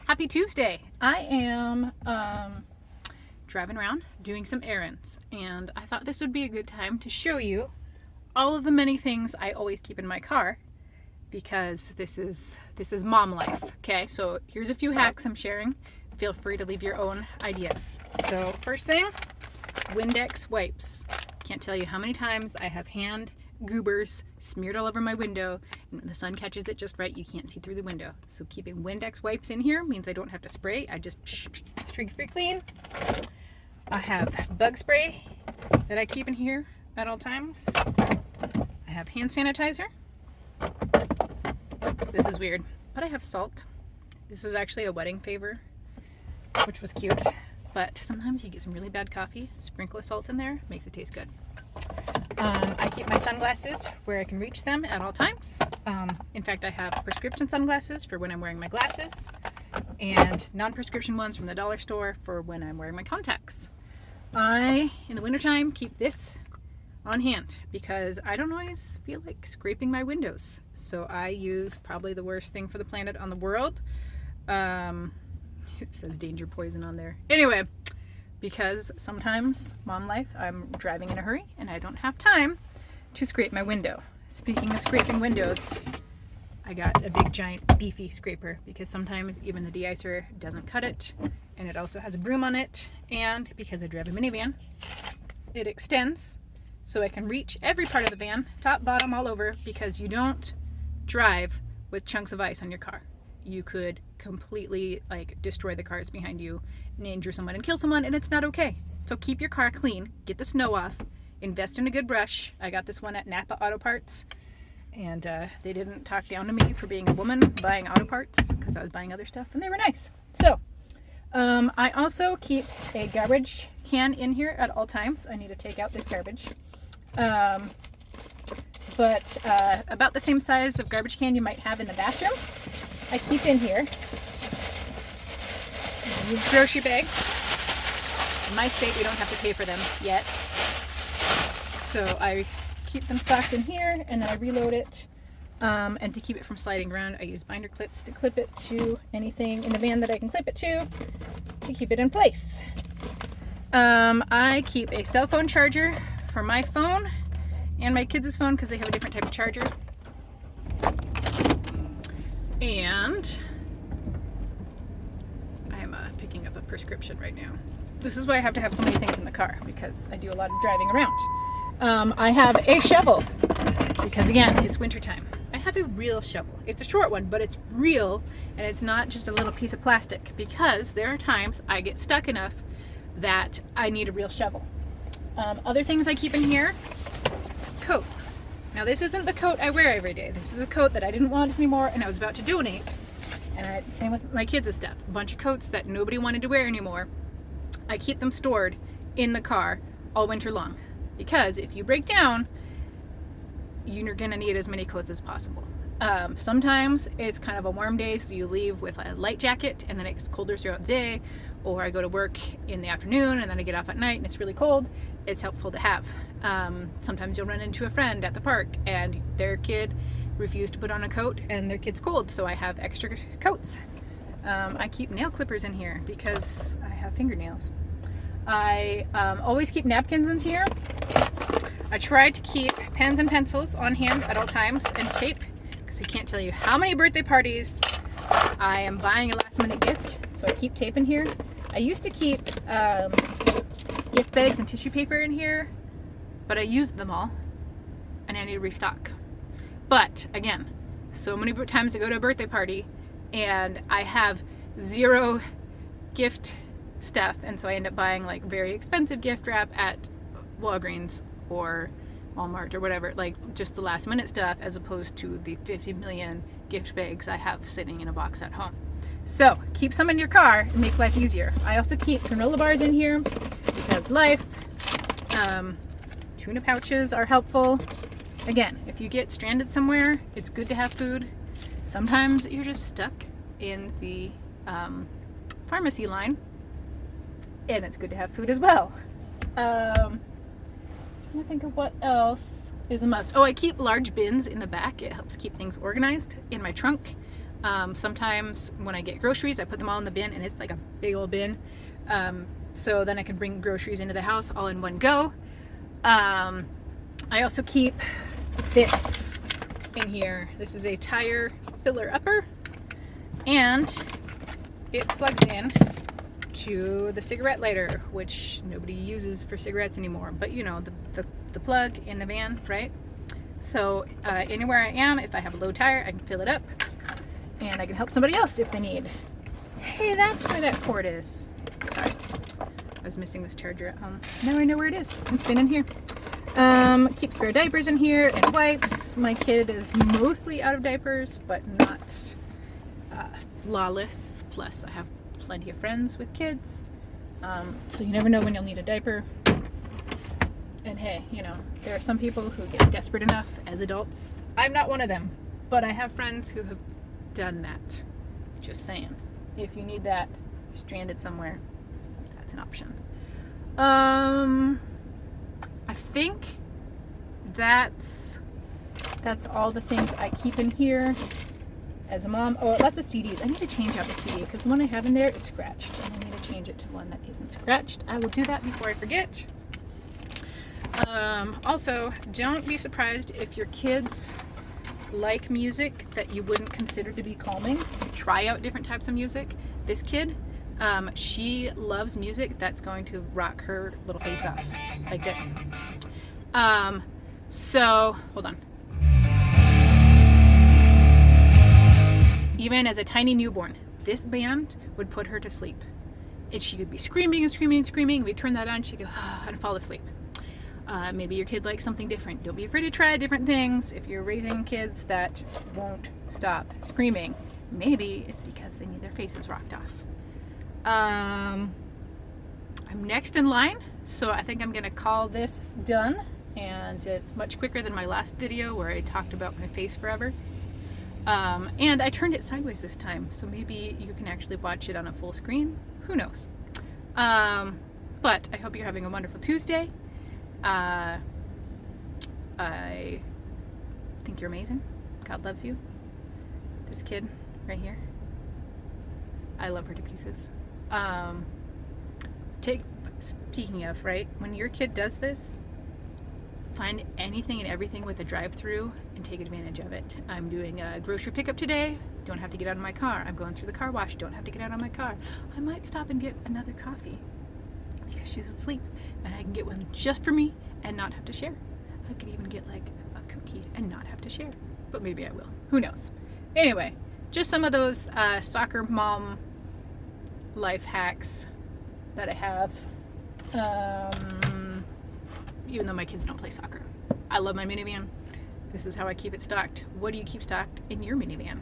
Happy Tuesday. I am driving around doing some errands, and I thought this would be a good time to show you all of the many things I always keep in my car, because this is mom life. Okay, so here's a few hacks I'm sharing. Feel free to leave your own ideas. So first thing, Windex wipes. Can't tell you how many times I have hand goobers smeared all over my window, and when the sun catches it just right, you can't see through the window. So keeping Windex wipes in here means I don't have to spray. I just streak free clean. I have bug spray that I keep in here at all times. I have hand sanitizer. This is weird, but I have salt. This was actually a wedding favor, which was cute, but sometimes you get some really bad coffee, sprinkle of salt in there, makes it taste good. I keep my sunglasses where I can reach them at all times. In fact, I have prescription sunglasses for when I'm wearing my glasses, and non-prescription ones from the dollar store for when I'm wearing my contacts. I, in the wintertime, keep this on hand because I don't always feel like scraping my windows. So I use probably the worst thing for the planet on the world. It says danger poison on there. Anyway, because sometimes, mom life, I'm driving in a hurry and I don't have time to scrape my window. Speaking of scraping windows, I got a big giant beefy scraper because sometimes even the de-icer doesn't cut it, and it also has a broom on it, and because I drive a minivan, it extends so I can reach every part of the van, top, bottom, all over, because you don't drive with chunks of ice on your car. You could completely destroy the cars behind you and injure someone and kill someone, and it's not okay. So keep your car clean, get the snow off, invest in a good brush. I got this one at Napa Auto Parts, and they didn't talk down to me for being a woman buying auto parts because I was buying other stuff, and they were nice. So I also keep a garbage can in here at all times. I need to take out this garbage. But about the same size of garbage can you might have in the bathroom, I keep in here. I use grocery bags. In my state, we don't have to pay for them yet. So I keep them stocked in here, and then I reload it. And to keep it from sliding around, I use binder clips to clip it to anything in the van that I can clip it to keep it in place. I keep a cell phone charger for my phone and my kids' phone because they have a different type of charger. And I'm picking up a prescription right now. This is why I have to have so many things in the car, because I do a lot of driving around. I have a shovel because, again, it's wintertime. I have a real shovel. It's a short one, but it's real, and it's not just a little piece of plastic, because there are times I get stuck enough that I need a real shovel. Other things I keep in here, coats. Now, this isn't the coat I wear every day. This is a coat that I didn't want anymore and I was about to donate. And same with my kids' stuff. A bunch of coats that nobody wanted to wear anymore. I keep them stored in the car all winter long, because if you break down, you're gonna need as many coats as possible. Sometimes it's kind of a warm day, so you leave with a light jacket, and then it gets colder throughout the day. Or I go to work in the afternoon and then I get off at night and it's really cold. It's helpful to have. Sometimes you'll run into a friend at the park and their kid refused to put on a coat and their kid's cold, so I have extra coats. I keep nail clippers in here because I have fingernails. I always keep napkins in here. I try to keep pens and pencils on hand at all times, and tape, because I can't tell you how many birthday parties I am buying a last minute gift, so I keep tape in here. I used to keep gift bags and tissue paper in here, but I used them all and I need to restock. But again, so many times I go to a birthday party and I have zero gift stuff, and so I end up buying very expensive gift wrap at Walgreens or Walmart or whatever, just the last minute stuff, as opposed to the 50 million gift bags I have sitting in a box at home. So keep some in your car and make life easier. I also keep granola bars in here because life. Tuna pouches are helpful. Again, if you get stranded somewhere, it's good to have food. Sometimes you're just stuck in the pharmacy line, and it's good to have food as well. Trying to think of what else is a must. Oh, I keep large bins in the back. It helps keep things organized. In my trunk, Sometimes when I get groceries, I put them all in the bin, and it's like a big old bin. So then I can bring groceries into the house all in one go. I also keep this in here. This is a tire filler upper, and it plugs in to the cigarette lighter, which nobody uses for cigarettes anymore, but you know, the plug in the van, right? So anywhere I am, if I have a low tire, I can fill it up, and I can help somebody else if they need. Hey, that's where that cord is. Sorry, I was missing this charger at home. Now I know where it is. It's been in here. Keep spare diapers in here and wipes. My kid is mostly out of diapers, but not flawless. Plus, I have plenty of friends with kids, so you never know when you'll need a diaper. And hey, you know, there are some people who get desperate enough as adults. I'm not one of them, but I have friends who have done that. Just saying. If you need that stranded somewhere, that's an option. I think that's all the things I keep in here as a mom. Oh, lots of CDs. I need to change out the CD because the one I have in there is scratched, and I need to change it to one that isn't scratched. I will do that before I forget. Also, don't be surprised if your kids like music that you wouldn't consider to be calming. Try out different types of music. This kid, she loves music that's going to rock her little face off, like this. So, hold on. Even as a tiny newborn, this band would put her to sleep. And she could be screaming and screaming and screaming. We'd turn that on, she'd go, and fall asleep. Maybe your kid likes something different. Don't be afraid to try different things. If you're raising kids that won't stop screaming, maybe it's because they need their faces rocked off. I'm next in line, so I think I'm gonna call this done, and it's much quicker than my last video where I talked about my face forever. And I turned it sideways this time, so maybe you can actually watch it on a full screen. Who knows? But I hope you're having a wonderful Tuesday. I think you're amazing. God loves you. This kid right here, I love her to pieces. Speaking of, right, when your kid does this, find anything and everything with a drive-through and take advantage of it. I'm doing a grocery pickup today. Don't have to get out of my car. I'm going through the car wash. Don't have to get out of my car. I might stop and get another coffee because she's asleep, and I can get one just for me and not have to share. I could even get like a cookie and not have to share, but maybe I will. Who knows? Anyway, just some of those soccer mom life hacks that I have. Even though my kids don't play soccer. I love my minivan. This is how I keep it stocked. What do you keep stocked in your minivan?